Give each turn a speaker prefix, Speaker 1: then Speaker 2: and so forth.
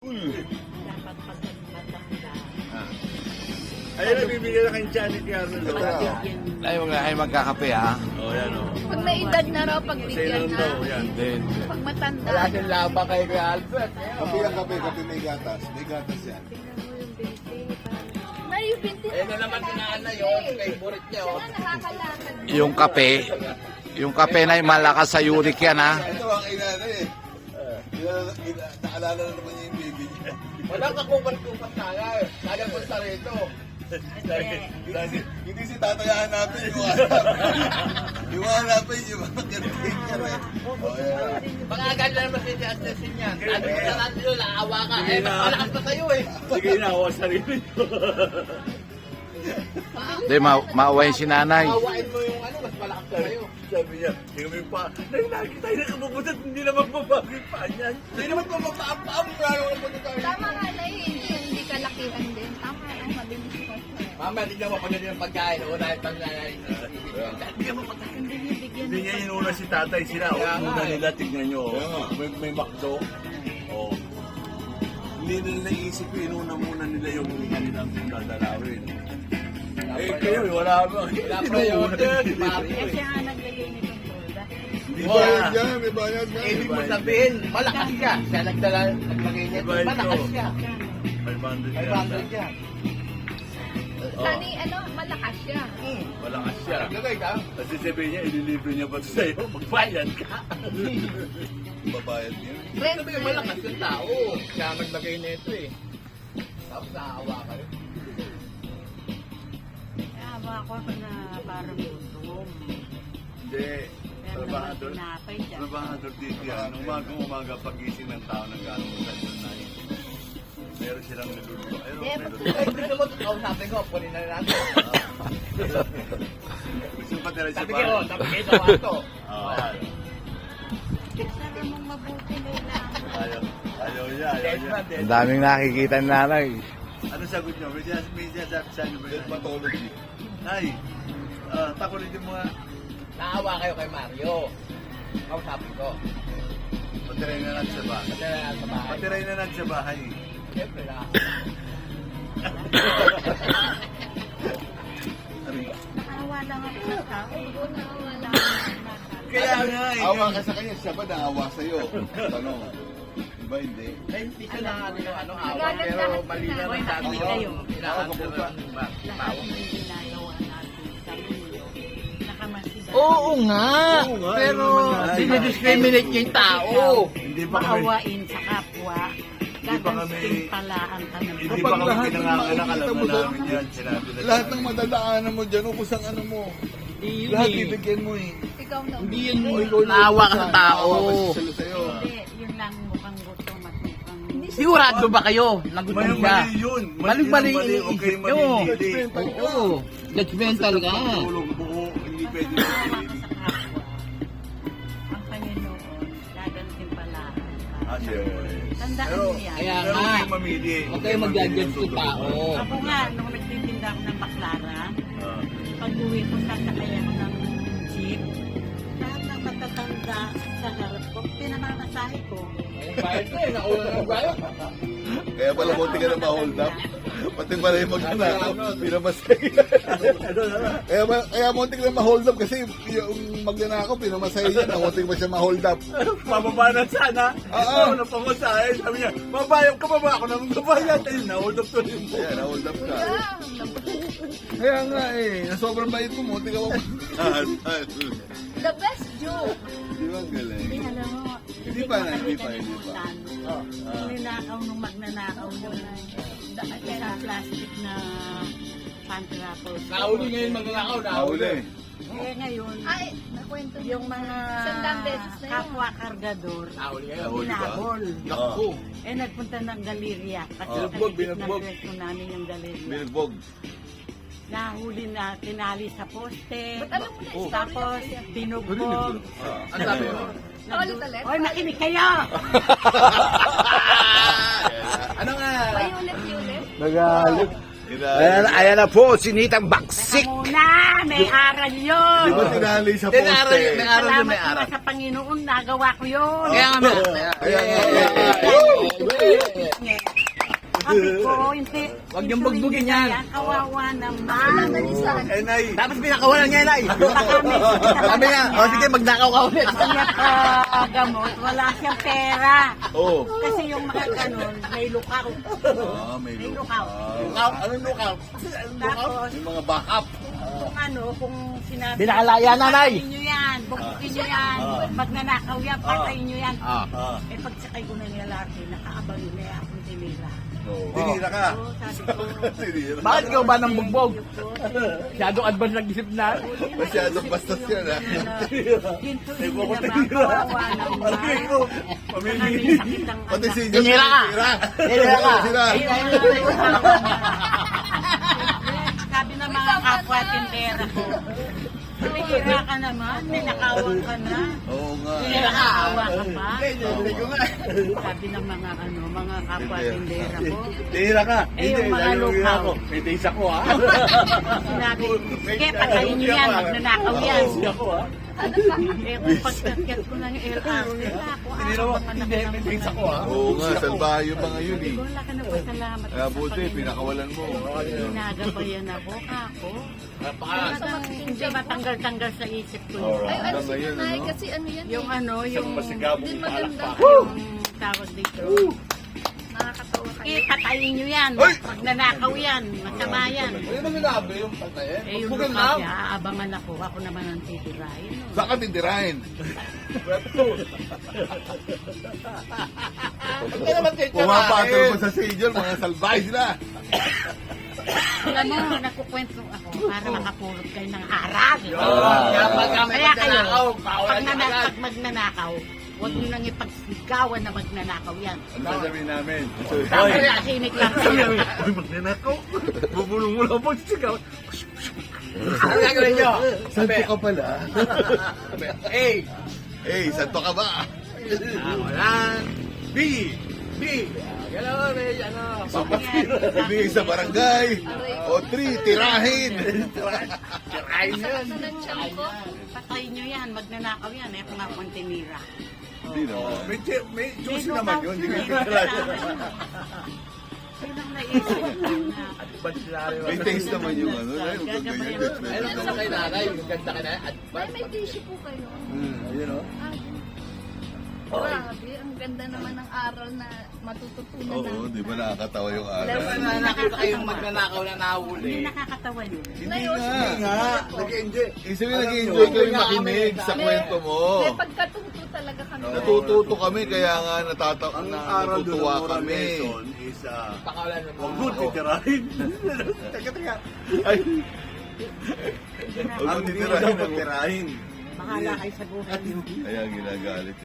Speaker 1: Dapat pag matanda.
Speaker 2: Ayun na, bibigyan na kayong Janet kay Arnold.
Speaker 3: Ay, huwag na kayo magkakape, ha?
Speaker 2: Oh, yan o.
Speaker 1: Pag may edad na raw, pag bigyan na.
Speaker 2: daw, yan.
Speaker 3: Hindi.
Speaker 1: Pag matanda.
Speaker 3: Wala siyang laban kay Kuya Albert.
Speaker 4: Kape yan, kape may gatas. May gatas yan.
Speaker 1: May yung binti.
Speaker 3: Ayun na naman tinaan yun. Favorite niya, oh.
Speaker 1: Nakakalakad.
Speaker 3: Yung kape na yung malakas sa uric yan, ha?
Speaker 4: Ito ang inano eh. Naalala na naman niya yung baby niya.
Speaker 3: Walang kakupat-kupat na nga, eh. Kaya po sa rito.
Speaker 4: Hindi si tatay hanapin yung hanapin. Yung hanapin, yung mga caretaker eh. Oh, yeah.
Speaker 3: Mga agad na naman si Justin yan. Ano mo na natin yun, naawa ka. Eh, mas malakas pa sa'yo, eh.
Speaker 2: Sige na, ako sarili ko.
Speaker 3: Hindi, mauwain si nanay. Awain mo yung ano, mas malakas pa sa'yo.
Speaker 2: Sabi niya, kami pa, lagi tayo nakabubutat, hindi naman babagay pa niyan.
Speaker 3: Hindi naman pa mapaam-paam. Lalo ka po tayo.
Speaker 1: Tama nga na hindi kalakihan din. Tama lang, mabilis ko.
Speaker 3: Mamaya, tignan mo pag yung pagkain. Una yung pagkain.
Speaker 2: Hindi niya inuna si tatay sila. O,
Speaker 3: Kaya nga,
Speaker 2: una
Speaker 3: eh.
Speaker 2: nila, tignan nyo.
Speaker 4: Kaya nga.
Speaker 2: May McDo. Oh. Hindi nila naisip ko, inuna muna nila yung kanilang dadalawin. Eh, kayo, wala ba?
Speaker 3: Wala priority. Si Mario,
Speaker 1: Kasi
Speaker 3: eh.
Speaker 1: nga naglagay nitong tulda.
Speaker 2: Hindi
Speaker 4: May
Speaker 2: ba?
Speaker 4: bayad yan, may bayad yan.
Speaker 3: Ibig mo sabihin, malakas siya. Siya naglagay niya.
Speaker 2: Diba ito?
Speaker 3: Malakas siya.
Speaker 2: 500
Speaker 3: 500 yan.
Speaker 1: Sani, malakas siya.
Speaker 2: Malakas siya.
Speaker 3: Naglagay ka?
Speaker 2: Kasi sabihin niya, ililibre niya ba ito sa'yo? Magbayad ka.
Speaker 4: Babayad niya.
Speaker 1: Rent
Speaker 3: Sabi yung malakas yung tao. Siya naglagay na ito eh. Tapos naawa ka rin.
Speaker 1: Awa ko na parang gutom.
Speaker 2: Hindi.
Speaker 1: Pero
Speaker 2: Trabahador.
Speaker 1: tinapay siya.
Speaker 2: Trabahador dito yan. Umaga pagising ng tao ng gano'ng sasyon na yun. Meron silang niluluto. Ayun,
Speaker 1: Eh,
Speaker 2: meron.
Speaker 3: Ay, gusto mo, kausapin ko. Kunin na natin.
Speaker 2: Gusto mo patira sa
Speaker 3: Sabi ko, sabi ko sa wato.
Speaker 2: Oo.
Speaker 1: Sana mong mabuti na lang.
Speaker 2: Ayaw niya, ayaw niya.
Speaker 3: Ang daming nakikita ni nanay.
Speaker 2: Ano sagot niyo? May sinasabi sa inyo ba yun?
Speaker 4: Dermatology.
Speaker 2: Ay, pakulitin mo nga.
Speaker 3: Naawa kayo kay Mario. Kausapin ko.
Speaker 2: Patiray na lang sa bahay.
Speaker 3: Kasi na sa bahay.
Speaker 2: Patiray na lang sa bahay.
Speaker 3: Siyempre na.
Speaker 1: Naawa lang ako sa tao. Naawa lang ako sa tao.
Speaker 2: Kaya nga eh.
Speaker 4: Awa ka sa kanya, siya ba naawa sa'yo? Tanong. Diba hindi?
Speaker 3: Ay, hindi siya na ano, awa.
Speaker 1: Nagagat
Speaker 3: Pero
Speaker 1: lahat
Speaker 3: mali na
Speaker 1: sila.
Speaker 3: lang sabi
Speaker 1: Hoy,
Speaker 3: ko.
Speaker 1: kayo.
Speaker 3: Inaantay ng
Speaker 1: Lahat
Speaker 3: tao.
Speaker 1: ng ginagawa natin sa mundo, nakamasida.
Speaker 3: Oo nga.
Speaker 2: Oo nga,
Speaker 3: Pero
Speaker 2: yun naman nga.
Speaker 3: dinidiscriminate niya yung tao.
Speaker 2: Hindi pa kami,
Speaker 1: Maawain sa kapwa.
Speaker 2: Hindi pa kami-
Speaker 1: Gagansing palaan ka ng
Speaker 2: hindi pa
Speaker 4: Kapag
Speaker 2: kami
Speaker 4: lahat ng
Speaker 2: pinanganganak,
Speaker 4: makikita
Speaker 2: alam
Speaker 4: mo
Speaker 2: na
Speaker 4: doon,
Speaker 2: namin yan. Sinabi na
Speaker 4: Lahat ng madadaanan mo dyan, o kusang ano mo. Lahat bibigyan mo eh.
Speaker 1: Ikaw na.
Speaker 3: Hindi yan
Speaker 4: O, ikaw yung
Speaker 3: naawa ka sa
Speaker 4: kusang,
Speaker 3: tao.
Speaker 4: naawa ka sa'yo.
Speaker 1: Hindi, yun lang mukhang gutom at mukhang... Hindi
Speaker 3: Sigurado ba kayo? Nagutom siya.
Speaker 2: Mali yun.
Speaker 3: Mali-mali
Speaker 2: Huwag kayong
Speaker 3: iniisip nyo.
Speaker 2: manilili.
Speaker 3: Oo. Judgmental ka.
Speaker 2: Tulog buo, hindi pwede
Speaker 1: Naawa
Speaker 2: manilili.
Speaker 1: ka sa kapwa. Ang Panginoon, gagansing palaan.
Speaker 2: Ah, siyempre.
Speaker 1: Tandaan
Speaker 2: Pero,
Speaker 1: niyo yan.
Speaker 3: Kaya
Speaker 2: pero
Speaker 3: nga.
Speaker 2: huwag kayong mamili.
Speaker 3: Huwag kayo mag-judge sa tao.
Speaker 1: Ako nga, nung nagtitinda ako ng baklaran,
Speaker 2: Ah.
Speaker 1: pag uwi ko, sasakay ako ng jeep. Lahat ng matatanda sa harap ko, pinamamasahe ko.
Speaker 3: Ayun, bayad na eh. Nakuha na ng bayad.
Speaker 4: Kaya pala buti ka na ma-hold up. Pati pala yung magnanakaw, pinamasay. Kaya muntik na ma-hold up kasi yung magnanakaw, pinamasay niya, nakuntik pa siya ma-hold up.
Speaker 2: Pababa na sana.
Speaker 4: Oo.
Speaker 2: Ito, napangusahin. Sabi niya, mabayang ka ba ba ako nang babayad? Ayun, na-hold up to rin mo.
Speaker 4: Kaya na-hold up ka. Kaya nga eh, na sobrang bait mo, muntik ka pa.
Speaker 1: The best joke.
Speaker 4: Di ba ang galing?
Speaker 1: Hindi, alam mo,
Speaker 4: Hindi pa na, hindi pa.
Speaker 1: Ninakaw nung magnanakaw mo na isang plastic na pantry wrappers.
Speaker 3: Nauli ngayon magnanakaw.
Speaker 4: Mahuli.
Speaker 1: Eh ngayon, yung mga kapwa kargador,
Speaker 3: Nauli ngayon.
Speaker 4: Nahuli ba?
Speaker 1: pinabol.
Speaker 3: Naku.
Speaker 1: Eh nagpunta ng Galeria. Kasi
Speaker 4: Binugbog,
Speaker 1: kaligit ng
Speaker 4: binugbog.
Speaker 1: pwesto namin yung Galeria.
Speaker 4: Bilbog.
Speaker 1: Nahuli na, tinali sa poste.
Speaker 4: Oh.
Speaker 1: Tapos, binugbog.
Speaker 3: Ang sabi mo?
Speaker 1: Hoy, makinig kayo!
Speaker 3: Ano nga?
Speaker 1: Payulit-ulit.
Speaker 4: Nagalit.
Speaker 5: Ayan na po, sinitang baksik.
Speaker 1: Teka muna, may aral yun.
Speaker 4: Di ba tinali sa
Speaker 3: May aral yun, may
Speaker 4: poste?
Speaker 3: aral yun,
Speaker 1: Salamat
Speaker 3: may aral.
Speaker 1: naman sa Panginoon, nagawa ko yun.
Speaker 3: Kaya nga na.
Speaker 1: Sabi ko, hindi.
Speaker 3: Huwag niyong bugbugin yan.
Speaker 1: Kawawa naman.
Speaker 4: Eh, Nay.
Speaker 3: Tapos pinakawalan niya na Sabi niya, o sige, magnakaw ka ulit.
Speaker 1: Kaya gamot, wala siyang pera.
Speaker 4: Oo.
Speaker 1: Kasi yung mga ganun, may lukaw.
Speaker 4: Ah, may
Speaker 1: May
Speaker 4: lukaw.
Speaker 1: lukaw.
Speaker 3: Anong lukaw?
Speaker 1: Tapos,
Speaker 4: Yung mga backup.
Speaker 1: kung sinabi,
Speaker 3: Binakalaya, nanay.
Speaker 1: patayin nyo yan, bukbukin nyo yan, magnanakaw yan, patayin nyo yan. Eh, pagsakay ko na niya lagi, nakaabang yun na akong tinira.
Speaker 4: Tinira ka.
Speaker 1: So, sabi ko,
Speaker 4: Tinira.
Speaker 3: Bakit ikaw ba ng bugbog?
Speaker 1: Diyos ko,
Speaker 3: Masyadong advance nag-isip na.
Speaker 4: Masyadong bastos yan, ha?
Speaker 1: ginto din naman, kawawa naman. Maraming sakit ang
Speaker 4: Pati
Speaker 1: anak.
Speaker 4: si
Speaker 3: Tinira ka. Tinira ka.
Speaker 4: Sila.
Speaker 1: Sabi ng mga kapwa tindera ko, tinira ka naman, may nakawan ka na.
Speaker 4: Oo nga.
Speaker 1: Nakaawa ka pa.
Speaker 3: Hindi ko nga.
Speaker 1: Sabi ng mga kapwa tindera ko.
Speaker 2: Tira ka.
Speaker 1: Eh, yung mga lukaw.
Speaker 2: May taste ako ha.
Speaker 1: Sinabi, sige, patayin nyo yan, magnanakaw yan.
Speaker 2: Ako ha.
Speaker 1: Eh, kung pagkakyat ko ng LR, nila ako,
Speaker 3: Hindi, may taste ako ha.
Speaker 4: Oo nga, salbahe yung mga yun, eh.
Speaker 1: Wala ka na pasalamat.
Speaker 4: Kaya buti, pinakawalan mo.
Speaker 1: Ginagabayan ako, kako. Talagang hindi matanggal-tanggal sa isip ko.
Speaker 4: Alright.
Speaker 6: Ay, ano
Speaker 4: Hanggang
Speaker 6: sige
Speaker 4: ngayon,
Speaker 6: na
Speaker 4: ano?
Speaker 6: kasi ano yan
Speaker 1: Yung
Speaker 6: eh.
Speaker 1: ano, yung
Speaker 6: Hindi maganda.
Speaker 1: yung tawag dito.
Speaker 6: Nakakatawa kayo.
Speaker 1: Eh, patayin nyo yan.
Speaker 4: Hoy!
Speaker 1: Magnanakaw yan. Masama yan.
Speaker 3: Ano ba sinabi yung patayin?
Speaker 1: Eh, yung
Speaker 3: Bugin
Speaker 1: lukaw,
Speaker 3: na.
Speaker 1: aabangan ako. Ako naman ang titirahin. No?
Speaker 4: Saan ka titirahin?
Speaker 3: Huwag ka naman kayo
Speaker 4: Pumapatol mo sa senior, mga salbahe sila.
Speaker 1: Alam mo, nagkukwento ako para makapulot kayo ng aral.
Speaker 3: Kaya pag kami
Speaker 1: Kaya kayo,
Speaker 3: magnanakaw, kawalan niya agad.
Speaker 1: pag magnanakaw, huwag nyo nang ipagsigawan na magnanakaw yan.
Speaker 4: Ano sasabihin namin?
Speaker 1: Tahimik lang kayo.
Speaker 2: Bubulong mo lang po sigaw.
Speaker 3: Ano gagawin niyo?
Speaker 4: Santo ka pala.
Speaker 3: A.
Speaker 4: Santo ka ba?
Speaker 3: Kawalan. B. Gano'n, may ano.
Speaker 4: Ibigay sa barangay. O 3, tirahin.
Speaker 3: Tirahin yun.
Speaker 6: Sa ng tiyan ko.
Speaker 1: Patayin nyo yan, magnanakaw yan. Eh, kung ako ang tinira.
Speaker 4: Hindi naman.
Speaker 2: May juicy
Speaker 1: May
Speaker 2: naman
Speaker 1: lukaw
Speaker 2: yun.
Speaker 1: yun,
Speaker 2: Hindi
Speaker 1: eh.
Speaker 2: ka
Speaker 1: Yun ang naisip ko na.
Speaker 4: May taste naman yung ano. Ay, huwag kang ganyan.
Speaker 3: Ayun ang ganda kay nanay, yung ganda kay nanay. At
Speaker 6: May tissue po kayo.
Speaker 4: Ayun o.
Speaker 6: Grabe, ang ganda naman ng aral na matututunan
Speaker 4: Oo,
Speaker 6: namin.
Speaker 4: di ba nakakatawa yung araw?
Speaker 3: na nakita kayong magnanakaw na nahuli.
Speaker 1: Hindi nakakatawa yun.
Speaker 4: Hindi
Speaker 6: Ngayon,
Speaker 4: nga.
Speaker 3: Nag-enjoy.
Speaker 4: Isa yung nag-enjoy kayo makinig sa kwento mo.
Speaker 6: may pagkatuto talaga kami.
Speaker 4: Natututo kami, kaya nga
Speaker 2: Ang aral doon
Speaker 4: natutuwa
Speaker 2: ng
Speaker 4: kami.
Speaker 2: lesson is
Speaker 3: Pakawalan mo.
Speaker 2: huwag mo titirahin. Teka.
Speaker 4: Ay,
Speaker 2: Ang hindi mo daw titirahin.
Speaker 1: Bahala kayo sa buhay niyo.
Speaker 4: kaya ginagalit.